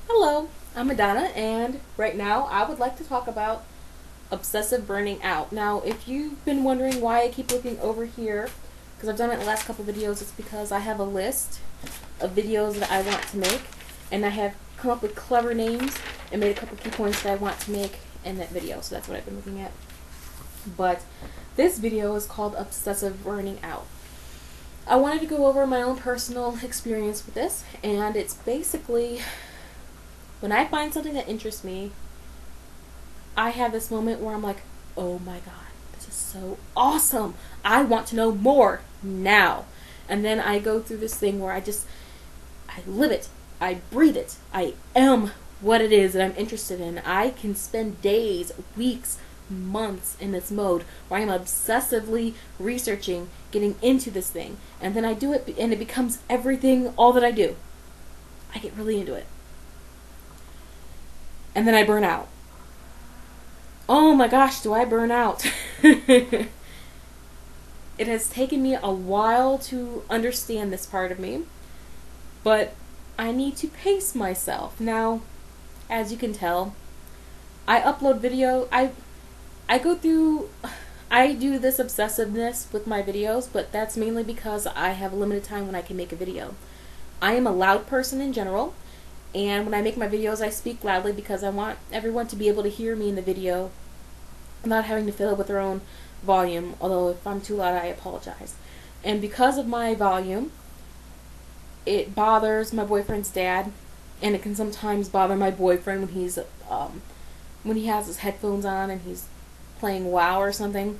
Hello, I'm Madonna, and right now I would like to talk about obsessive burning out. Now, if you've been wondering why I keep looking over here, because I've done it in the last couple videos, it's because I have a list of videos that I want to make, and I have come up with clever names and made a couple key points that I want to make in that video, so that's what I've been looking at. But this video is called Obsessive Burning Out. I wanted to go over my own personal experience with this, and it's basically when I find something that interests me, I have this moment where I'm like, oh my god, this is so awesome. I want to know more now. And then I go through this thing where I live it. I breathe it. I am what it is that I'm interested in. I can spend days, weeks, months in this mode where I'm obsessively researching, getting into this thing. And then I do it and it becomes everything, all that I do. I get really into it. And then I burn out. Oh my gosh, do I burn out? It has taken me a while to understand this part of me, but I need to pace myself. Now, as you can tell, I upload video. I go through, I do this obsessiveness with my videos, but that's mainly because I have a limited time when I can make a video. I am a loud person in general, and when I make my videos, I speak loudly because I want everyone to be able to hear me in the video without having to fill it with their own volume, although if I'm too loud, I apologize. And because of my volume, it bothers my boyfriend's dad, and it can sometimes bother my boyfriend when he has his headphones on and he's playing WoW or something.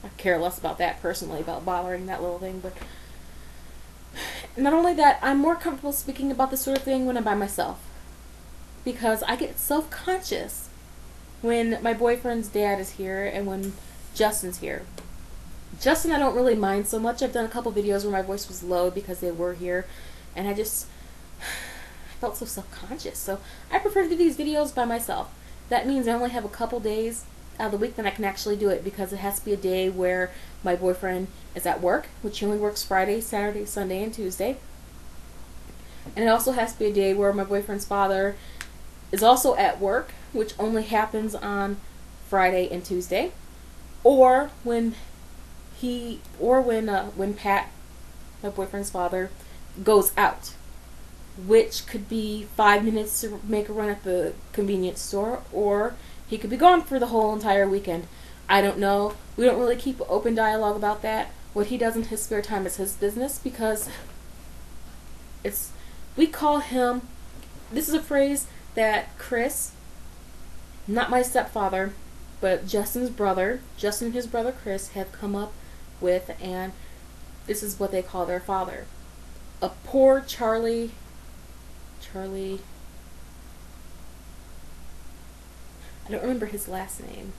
I care less about that personally, about bothering that little thing, but not only that, I'm more comfortable speaking about this sort of thing when I'm by myself, because I get self-conscious when my boyfriend's dad is here and when Justin's here. Justin I don't really mind so much. I've done a couple videos where my voice was low because they were here, and I felt so self-conscious. So I prefer to do these videos by myself. That means I only have a couple days out of the week that I can actually do it, because it has to be a day where my boyfriend is at work, which he only works Friday, Saturday, Sunday, and Tuesday. And it also has to be a day where my boyfriend's father is also at work, which only happens on Friday and Tuesday, or when Pat, my boyfriend's father, goes out, which could be 5 minutes to make a run at the convenience store, or he could be gone for the whole entire weekend. I don't know. We don't really keep open dialogue about that. What he does in his spare time is his business, because we call him, this is a phrase that Chris, not my stepfather, but Justin and his brother Chris have come up with, and this is what they call their father. A poor Charlie, I don't remember his last name.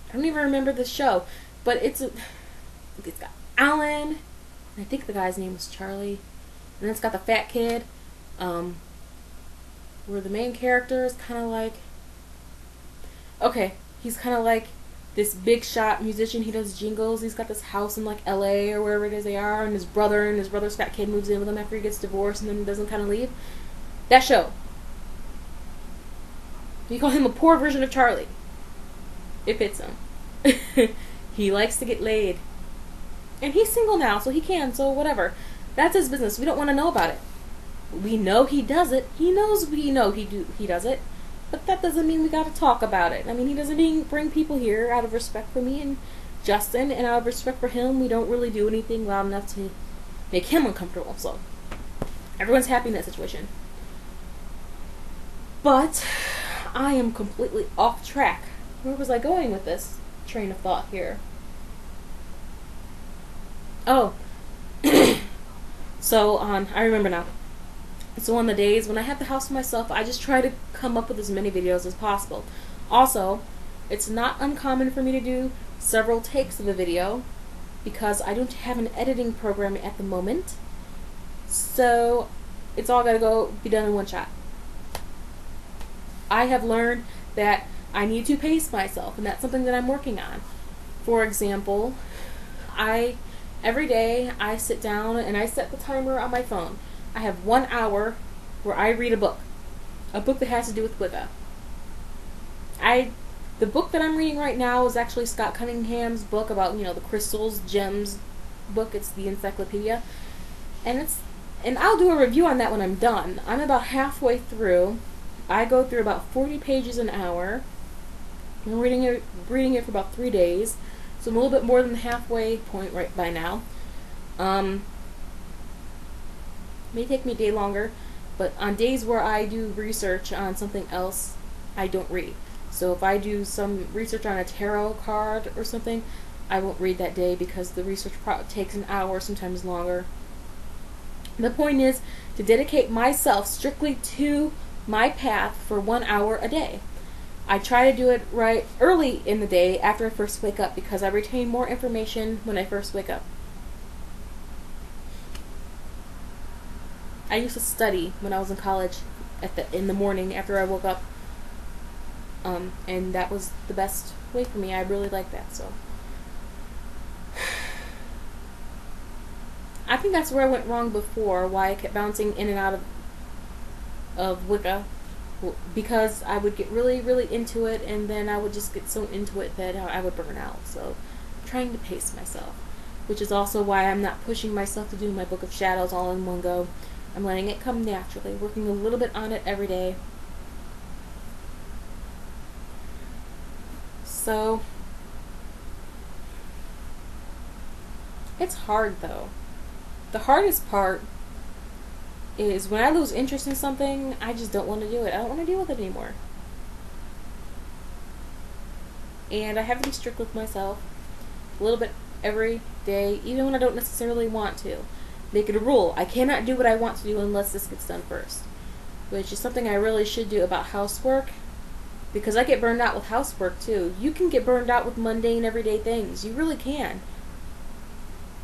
I don't even remember the show, but it's got Alan, and I think the guy's name was Charlie, and then it's got the fat kid, where the main character is kind of like, okay, he's kind of like this big shot musician. He does jingles. He's got this house in like LA or wherever it is they are, and his brother's fat kid moves in with him after he gets divorced and then doesn't kind of leave. That show. You call him a poor version of Charlie. It fits him. He likes to get laid. And he's single now, so he can, so whatever. That's his business. We don't want to know about it. We know he does it. He knows we know he does it. But that doesn't mean we gotta talk about it. I mean, he doesn't bring people here out of respect for me and Justin, and out of respect for him, we don't really do anything loud enough to make him uncomfortable. So everyone's happy in that situation. But I am completely off track. Where was I going with this train of thought here? Oh, so I remember now. So on the days when I have the house to myself, I just try to come up with as many videos as possible. Also, it's not uncommon for me to do several takes of a video, because I don't have an editing program at the moment. So it's all gotta be done in one shot. I have learned that I need to pace myself, and that's something that I'm working on. For example, I Every day I sit down and I set the timer on my phone. I have 1 hour where I read a book that has to do with Wicca. The book that I'm reading right now is actually Scott Cunningham's book about, the crystals, gems book. It's the encyclopedia. And I'll do a review on that when I'm done. I'm about halfway through. I go through about 40 pages an hour. I'm reading it for about 3 days. So I'm a little bit more than the halfway point right by now. May take me a day longer, but on days where I do research on something else, I don't read. So if I do some research on a tarot card or something, I won't read that day because the research takes an hour, sometimes longer. The point is to dedicate myself strictly to my path for 1 hour a day. I try to do it right early in the day after I first wake up because I retain more information when I first wake up. I used to study when I was in college in the morning after I woke up. And that was the best way for me. I really like that. So I think that's where I went wrong before, why I kept bouncing in and out of Wicca, because I would get really, really into it, and then I would just get so into it that I would burn out. So I'm trying to pace myself, which is also why I'm not pushing myself to do my Book of Shadows all in one go. I'm letting it come naturally, working a little bit on it every day. So it's hard though. The hardest part is when I lose interest in something, I just don't want to do it. I don't want to deal with it anymore. And I have to be strict with myself a little bit every day, even when I don't necessarily want to. Make it a rule. I cannot do what I want to do unless this gets done first. Which is something I really should do about housework. Because I get burned out with housework too. You can get burned out with mundane everyday things. You really can.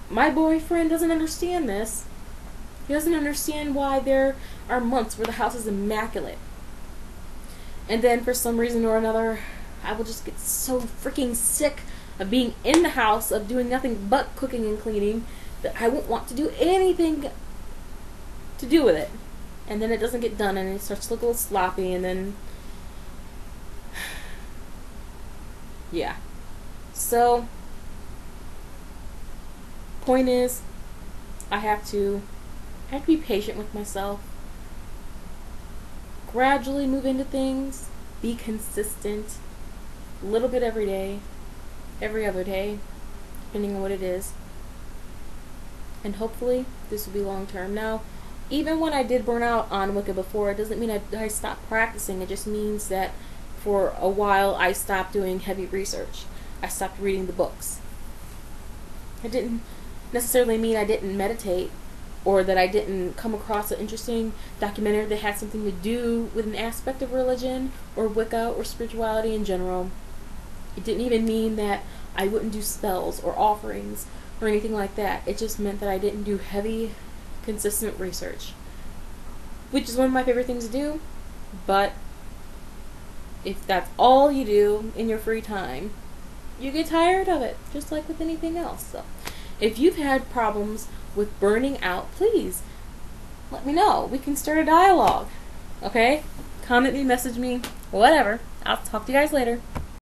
My boyfriend doesn't understand this. He doesn't understand why there are months where the house is immaculate. And then for some reason or another, I will just get so freaking sick of being in the house, of doing nothing but cooking and cleaning, that I won't want to do anything to do with it. And then it doesn't get done and it starts to look a little sloppy, and then yeah. So point is, I have to be patient with myself, gradually move into things, be consistent, a little bit every day, every other day, depending on what it is, and hopefully this will be long term. Now, even when I did burn out on Wicca before, it doesn't mean I stopped practicing. It just means that for a while I stopped doing heavy research. I stopped reading the books. It didn't necessarily mean I didn't meditate, or that I didn't come across an interesting documentary that had something to do with an aspect of religion or Wicca or spirituality in general. It didn't even mean that I wouldn't do spells or offerings or anything like that. It just meant that I didn't do heavy, consistent research, which is one of my favorite things to do. But if that's all you do in your free time, you get tired of it, just like with anything else. So if you've had problems with burning out, please let me know. We can start a dialogue. Okay? Comment me, message me, whatever. I'll talk to you guys later.